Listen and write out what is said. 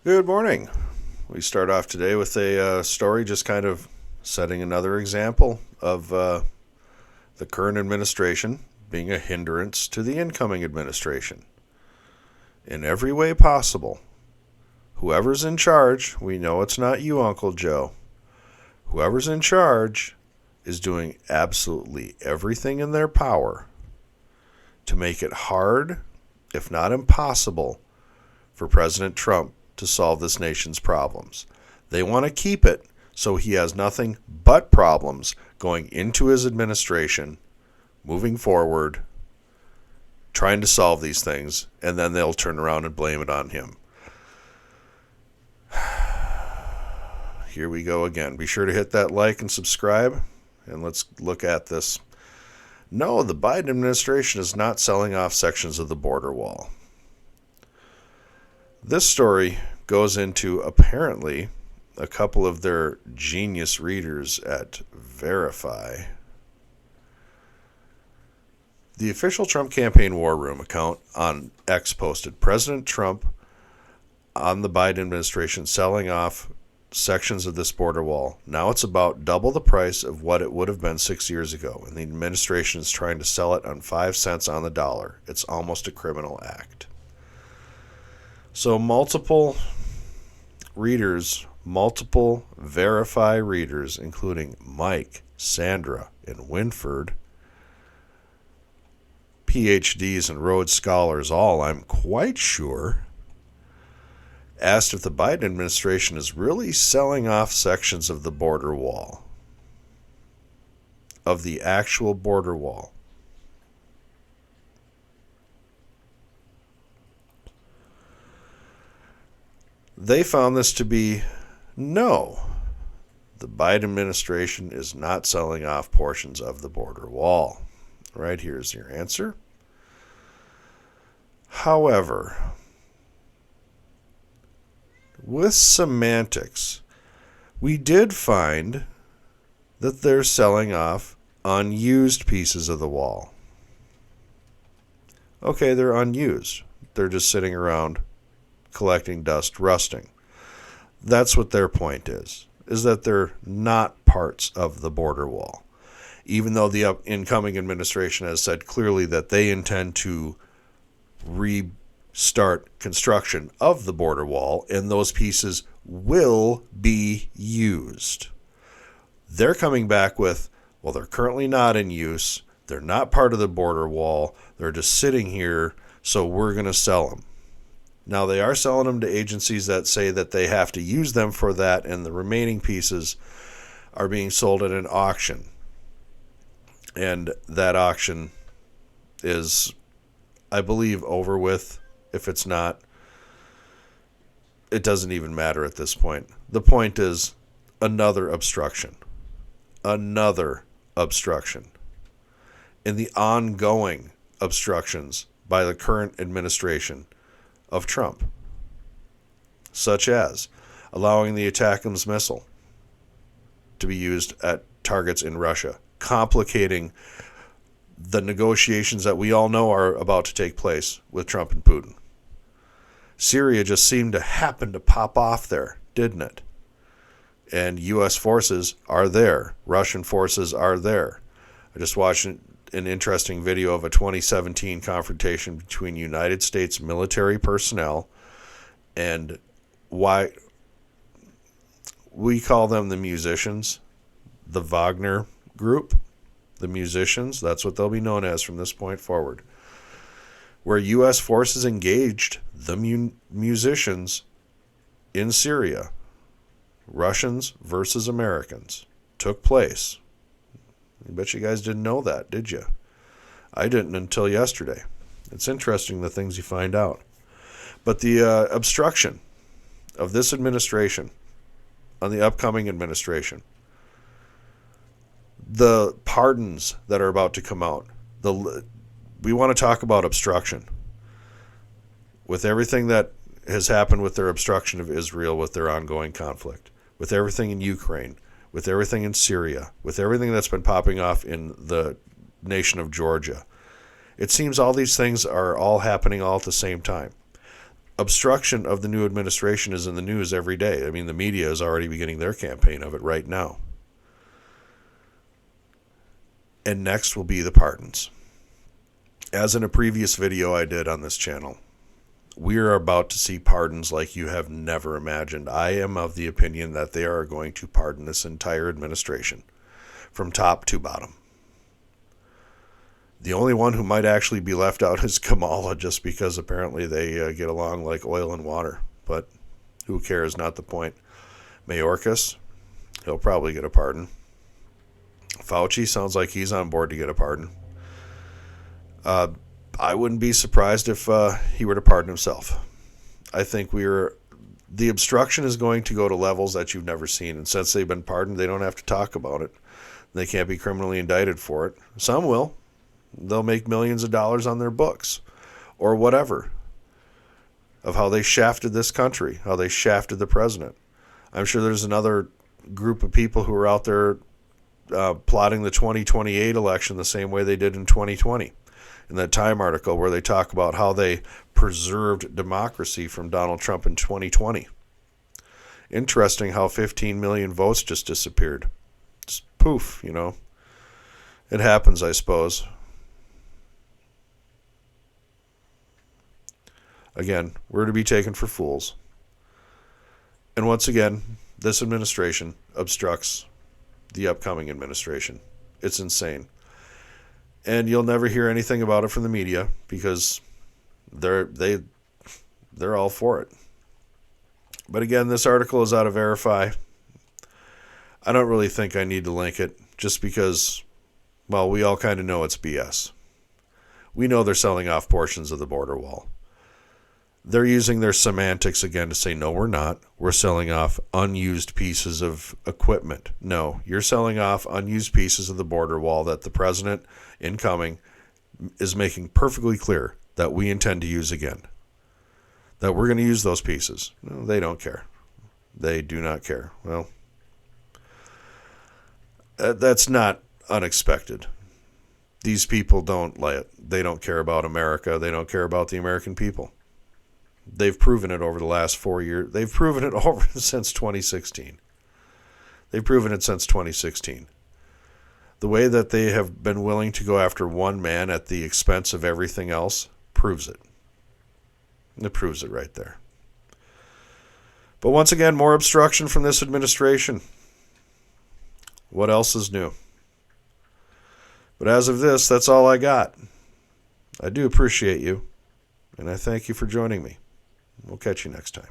Good morning. We start off today with a story just kind of setting another example of the current administration being a hindrance to the incoming administration in every way possible. Whoever's in charge, we know it's not you, Uncle Joe. Whoever's in charge is doing absolutely everything in their power to make it hard, if not impossible, for President Trump to solve this nation's problems. They want to keep it so he has nothing but problems going into his administration, moving forward, trying to solve these things, and then they'll turn around and blame it on him. Here we go again. Be sure to hit that like and subscribe, and let's look at this. No, the Biden administration is not selling off sections of the border wall. This story goes into, apparently, a couple of their genius readers at Verify. The official Trump campaign war room account on X posted President Trump on the Biden administration selling off sections of this border wall. Now it's about double the price of what it would have been 6 years ago, and the administration is trying to sell it on 5 cents on the dollar. It's almost a criminal act. So multiple readers, multiple Verify readers, including Mike, Sandra, and Winford, PhDs and Rhodes Scholars all, I'm quite sure, asked if the Biden administration is really selling off sections of the border wall, of the actual border wall. They found this to be no. The Biden administration is not selling off portions of the border wall. Right here's your answer. However, with semantics, we did find that they're selling off unused pieces of the wall. Okay, they're unused. They're just sitting around collecting dust, rusting. That's what their point is that they're not parts of the border wall. Even though the incoming administration has said clearly that they intend to restart construction of the border wall, and those pieces will be used. They're coming back with, well, they're currently not in use. They're not part of the border wall. They're just sitting here, so we're going to sell them. Now, they are selling them to agencies that say that they have to use them for that, and the remaining pieces are being sold at an auction. And that auction is, I believe, over with. If it's not, it doesn't even matter at this point. The point is another obstruction. Another obstruction. In the ongoing obstructions by the current administration of Trump, such as allowing the ATACMS missile to be used at targets in Russia, complicating the negotiations that we all know are about to take place with Trump and Putin. Syria just seemed to happen to pop off there, didn't it? And U.S. forces are there. Russian forces are there. I just watched an interesting video of a 2017 confrontation between United States military personnel and why we call them the musicians, the Wagner group, the musicians, that's what they'll be known as from this point forward, where U.S. forces engaged the musicians in Syria. Russians versus Americans took place. I bet you guys didn't know that, did you? I didn't until yesterday. It's interesting the things you find out. But the obstruction of this administration on the upcoming administration, the pardons that are about to come out, we want to talk about obstruction. With everything that has happened with their obstruction of Israel, with their ongoing conflict, with everything in Ukraine, with everything in Syria, with everything that's been popping off in the nation of Georgia. It seems all these things are all happening all at the same time. obstruction of the new administration is in the news every day. I mean, the media is already beginning their campaign of it right now. And next will be the pardons. As in a previous video I did on this channel, we are about to see pardons like you have never imagined. I am of the opinion that they are going to pardon this entire administration from top to bottom. The only one who might actually be left out is Kamala, just because apparently they get along like oil and water. But who cares? Not the point. Mayorkas, he'll probably get a pardon. Fauci sounds like he's on board to get a pardon. I wouldn't be surprised if he were to pardon himself. I think the obstruction is going to go to levels that you've never seen. And since they've been pardoned, they don't have to talk about it. They can't be criminally indicted for it. Some will. They'll make millions of dollars on their books or whatever of how they shafted this country, how they shafted the president. I'm sure there's another group of people who are out there plotting the 2028 election the same way they did in 2020. In that Time article where they talk about how they preserved democracy from Donald Trump in 2020. Interesting how 15 million votes just disappeared. Just poof, you know. It happens, I suppose. Again, we're to be taken for fools. And once again, this administration obstructs the upcoming administration. It's insane. And you'll never hear anything about it from the media because they're all for it. But again, this article is out of Verify. I don't really think I need to link it just because, well, we all kind of know it's BS. We know they're selling off portions of the border wall. They're using their semantics again to say, no, we're not. We're selling off unused pieces of equipment. No, you're selling off unused pieces of the border wall that the president incoming is making perfectly clear that we intend to use again. That we're going to use those pieces. No, they don't care. They do not care. Well, that's not unexpected. These people they don't care about America. They don't care about the American people. They've proven it over the last 4 years. They've proven it over since 2016. They've proven it since 2016. The way that they have been willing to go after one man at the expense of everything else proves it. It proves it right there. But once again, more obstruction from this administration. What else is new? But as of this, that's all I got. I do appreciate you, and I thank you for joining me. We'll catch you next time.